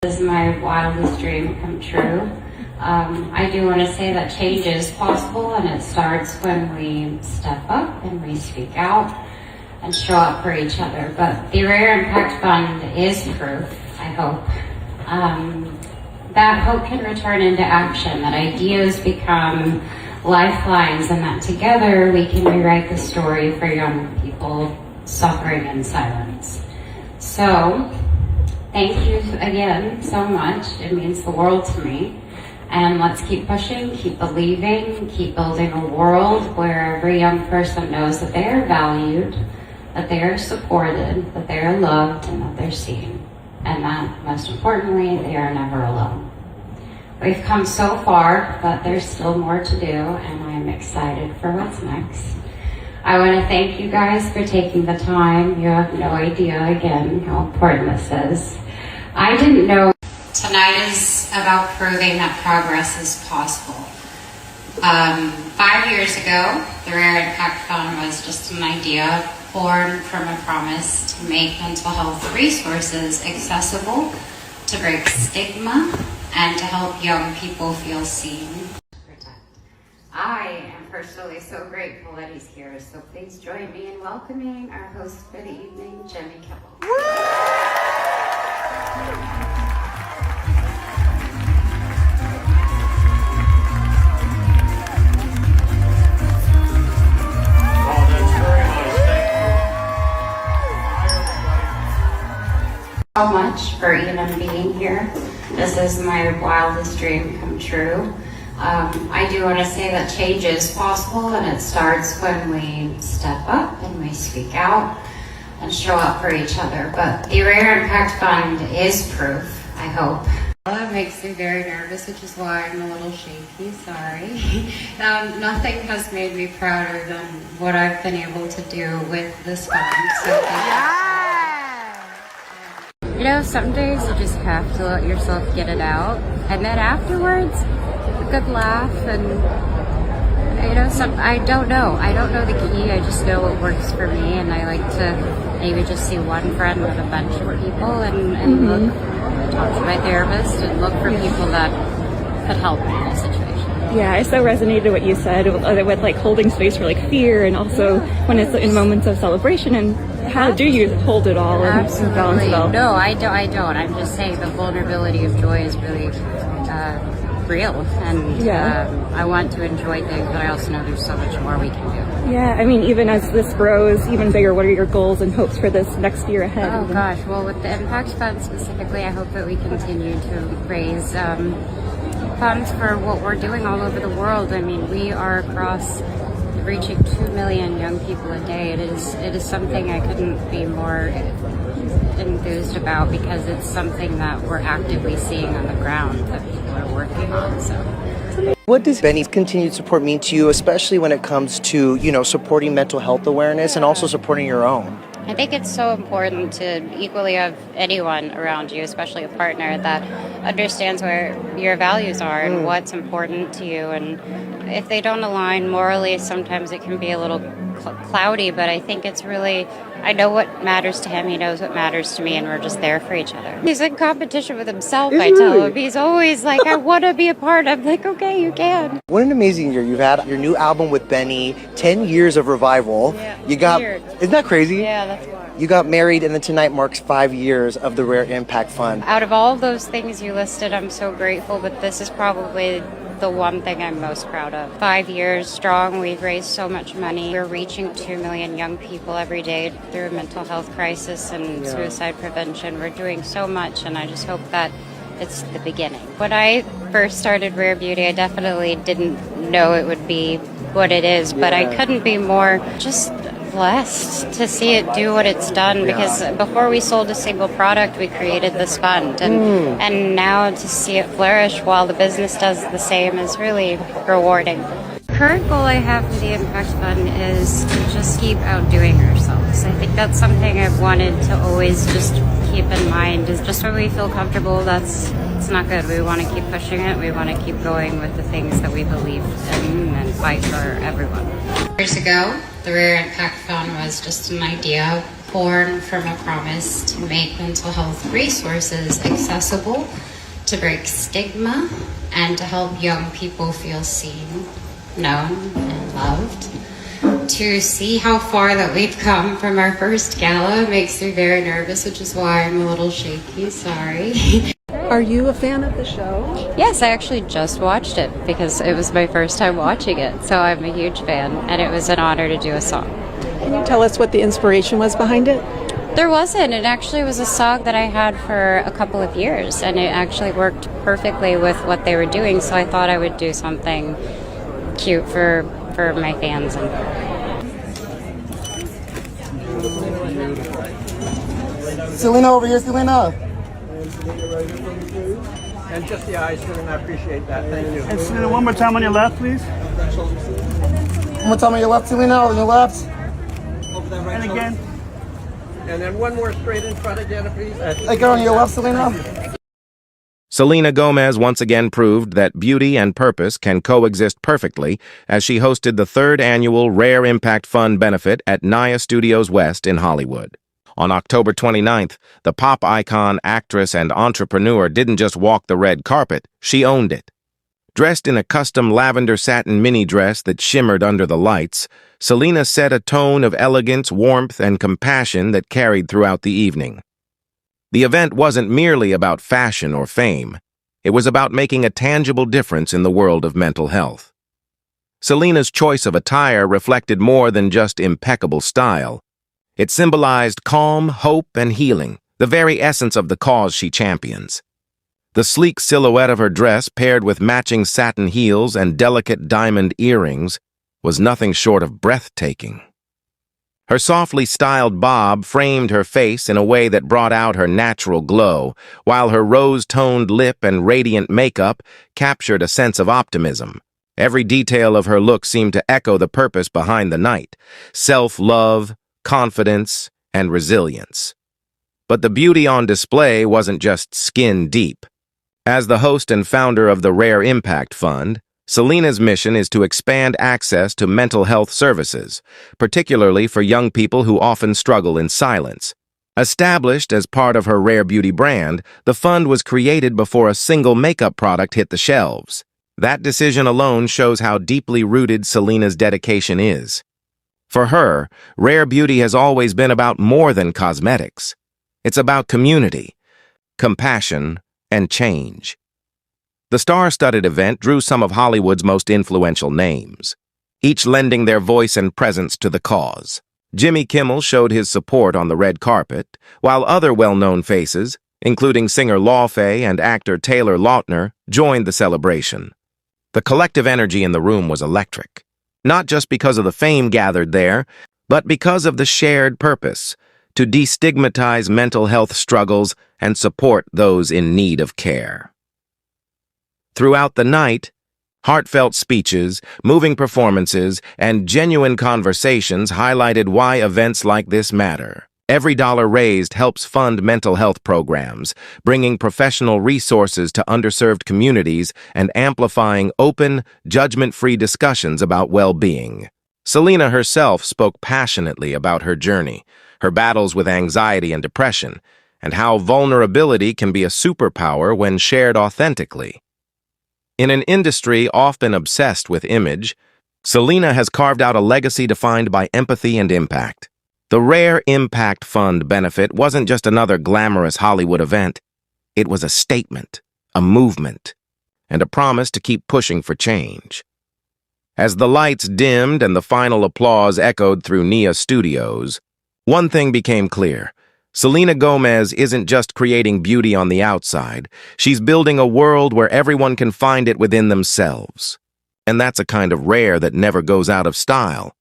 This is my wildest dream come true. I do want to say that change is possible, and it starts when we step up and we speak out and show up for each other. But the Rare Impact Fund is proof, I hope, that hope can return into action, that ideas become lifelines, and that together we can rewrite the story for young people suffering in silence. So, thank you again so much. It means the world to me. And let's keep pushing, keep believing, keep building a world where every young person knows that they are valued, that they are supported, that they are loved, and that they're seen. And that, most importantly, they are never alone. We've come so far, but there's still more to do, and I'm excited for what's next. I want to thank you guys for taking the time. You have no idea, again, how important this is. I didn't know. Tonight is about proving that progress is possible. 5 years ago, the Rare Impact Fund was just an idea born from a promise to make mental health resources accessible, to break stigma, and to help young people feel seen. I am personally so grateful that he's here, so please join me in welcoming our host for the evening, Jimmy Kimmel. So much for even being here. This is my wildest dream come true. I do want to say that change is possible, and it starts when we step up and we speak out and show up for each other. But the Rare Impact Fund is proof, I hope. That makes me very nervous, which is why I'm a little shaky, sorry. Nothing has made me prouder than what I've been able to do with this fund. So thank you. You know, some days you just have to let yourself get it out, and then afterwards, a good laugh, and you know, I don't know the key. I just know what works for me, and I like to maybe just see one friend with a bunch of people, and look, talk to my therapist, and look for people that could help me in a situation. Yeah, I so resonated what you said with like holding space for like fear, and also when it's in moments of celebration, and how do you hold it all and balance it all? No, I don't. I'm just saying the vulnerability of joy is really real, and I want to enjoy things, but I also know there's so much more we can do. Yeah, I mean, even as this grows even bigger, what are your goals and hopes for this next year ahead? Oh gosh, well, with the Impact Fund specifically, I hope that we continue to raise funds for what we're doing all over the world. I mean, we are reaching 2 million young people a day. It is something I couldn't be more enthused about, because it's something that we're actively seeing on the ground that people are working on. So, what does Benny's continued support mean to you, especially when it comes to, you know, supporting mental health awareness and also supporting your own? I think it's so important to equally have anyone around you, especially a partner, that understands where your values are and what's important to you. And if they don't align morally, sometimes it can be a little cloudy, but I think it's really, I know what matters to him, he knows what matters to me, and we're just there for each other. He's in competition with himself, I tell him. He's always like, I want to be a part. I'm like, okay, you can. What an amazing year. You've had your new album with Benny, 10 years of revival. Yeah, you got, weird. Isn't that crazy? Yeah, that's wild. You got married, and then tonight marks 5 years of the Rare Impact Fund. Out of all those things you listed, I'm so grateful, but this is probably the one thing I'm most proud of. 5 years strong, we've raised so much money. We're reaching 2 million young people every day through a mental health crisis and suicide prevention. We're doing so much, and I just hope that it's the beginning. When I first started Rare Beauty, I definitely didn't know it would be what it is, but I couldn't be more just blessed to see it do what it's done, because before we sold a single product, we created this fund, and now to see it flourish while the business does the same is really rewarding. Current goal I have for the Impact Fund is to just keep outdoing ourselves. I think that's something I've wanted to always just keep in mind, is just when we feel comfortable, it's not good. We want to keep pushing it. We want to keep going with the things that we believe in and fight for everyone. Years ago, the Rare Impact Fund was just an idea born from a promise to make mental health resources accessible, to break stigma, and to help young people feel seen, known, and loved. To see how far that we've come from our first gala makes me very nervous, which is why I'm a little shaky, sorry. Are you a fan of the show? Yes, I actually just watched it because it was my first time watching it, so I'm a huge fan, and it was an honor to do a song. Can you tell us what the inspiration was behind it? There wasn't. It actually was a song that I had for a couple of years, and it actually worked perfectly with what they were doing, so I thought I would do something cute for my fans. Selena, over here, Selena. And just the eyes, Selena, I appreciate that. Thank you. And Selena, one more time on your left, please. One more time on your left, Selena, on your left. Over that right And shoulder. again. And then one more straight in front again, please. Hey, girl, on your left, Selena. Selena Gomez once again proved that beauty and purpose can coexist perfectly as she hosted the 3rd annual Rare Impact Fund benefit at Nya Studios West in Hollywood. On October 29th, the pop icon, actress, and entrepreneur didn't just walk the red carpet, she owned it. Dressed in a custom lavender satin mini dress that shimmered under the lights, Selena set a tone of elegance, warmth, and compassion that carried throughout the evening. The event wasn't merely about fashion or fame. It was about making a tangible difference in the world of mental health. Selena's choice of attire reflected more than just impeccable style. It symbolized calm, hope, and healing, the very essence of the cause she champions. The sleek silhouette of her dress, paired with matching satin heels and delicate diamond earrings, was nothing short of breathtaking. Her softly styled bob framed her face in a way that brought out her natural glow, while her rose-toned lip and radiant makeup captured a sense of optimism. Every detail of her look seemed to echo the purpose behind the night: self-love, confidence, and resilience. But the beauty on display wasn't just skin-deep. As the host and founder of the Rare Impact Fund, Selena's mission is to expand access to mental health services, particularly for young people who often struggle in silence. Established as part of her Rare Beauty brand, the fund was created before a single makeup product hit the shelves. That decision alone shows how deeply rooted Selena's dedication is. For her, Rare Beauty has always been about more than cosmetics. It's about community, compassion, and change. The star-studded event drew some of Hollywood's most influential names, each lending their voice and presence to the cause. Jimmy Kimmel showed his support on the red carpet, while other well-known faces, including singer Lawfay and actor Taylor Lautner, joined the celebration. The collective energy in the room was electric, not just because of the fame gathered there, but because of the shared purpose: to destigmatize mental health struggles and support those in need of care. Throughout the night, heartfelt speeches, moving performances, and genuine conversations highlighted why events like this matter. Every dollar raised helps fund mental health programs, bringing professional resources to underserved communities and amplifying open, judgment-free discussions about well-being. Selena herself spoke passionately about her journey, her battles with anxiety and depression, and how vulnerability can be a superpower when shared authentically. In an industry often obsessed with image, Selena has carved out a legacy defined by empathy and impact. The Rare Impact Fund benefit wasn't just another glamorous Hollywood event. It was a statement, a movement, and a promise to keep pushing for change. As the lights dimmed and the final applause echoed through Nya Studios, one thing became clear. Selena Gomez isn't just creating beauty on the outside, she's building a world where everyone can find it within themselves. And that's a kind of rare that never goes out of style.